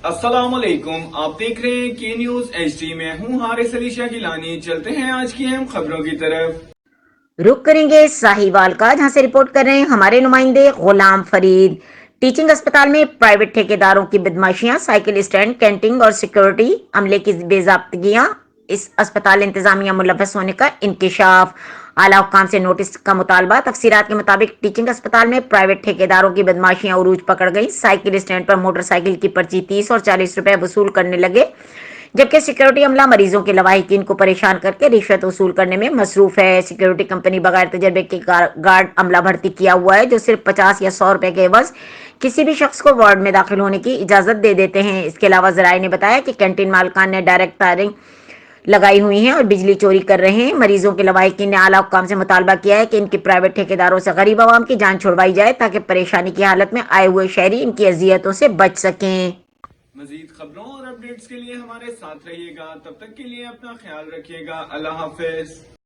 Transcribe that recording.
السلام علیکم، آپ دیکھ رہے ہیں کے نیوز ایچ ڈی میں ہوں حارث علی شاہ گیلانی۔ چلتے ہیں آج کی اہم خبروں کی طرف۔ رخ کریں گے ساہیوال کا، جہاں سے رپورٹ کر رہے ہیں ہمارے نمائندے غلام فرید۔ ٹیچنگ اسپتال میں پرائیویٹ ٹھیکیداروں کی بدماشیاں، سائیکل اسٹینڈ، کینٹین اور سیکورٹی عملے کی بے ضابطگیاں، اس اسپتال انتظامیہ ملوث ہونے کا انکشاف، اعلیٰ حکام سے نوٹس کا مطالبہ۔ تفصیلات کے مطابق ٹیچنگ اسپتال میں پرائیویٹ ٹھیکیداروں کی بدماشیاں عروج پکڑ گئیں۔ سائیکل اسٹینڈ پر موٹر سائیکل کی پرچی 30 اور 40 روپے وصول کرنے لگے، جبکہ سیکورٹی عملہ مریضوں کے لواحقین کو پریشان کر کے رشوت وصول کرنے میں مصروف ہے۔ سیکورٹی کمپنی بغیر تجربے کے گارڈ عملہ بھرتی کیا ہوا ہے، جو صرف 50 یا 100 روپے کے عوض کسی بھی شخص کو وارڈ میں داخل ہونے کی اجازت دے دیتے ہیں۔ اس کے علاوہ ذرائع نے بتایا کہ کینٹین مالکان نے ڈائریکٹ تاریں لگائی ہوئی ہیں اور بجلی چوری کر رہے ہیں۔ مریضوں کے لواحقین نے اعلیٰ حکام سے مطالبہ کیا ہے کہ ان کی پرائیویٹ ٹھیکیداروں سے غریب عوام کی جان چھڑوائی جائے، تاکہ پریشانی کی حالت میں آئے ہوئے شہری ان کی اذیتوں سے بچ سکیں۔ مزید خبروں اور اپڈیٹس کے لیے ہمارے ساتھ رہیے گا، تب تک کے لیے اپنا خیال رکھیے گا۔ اللہ حافظ۔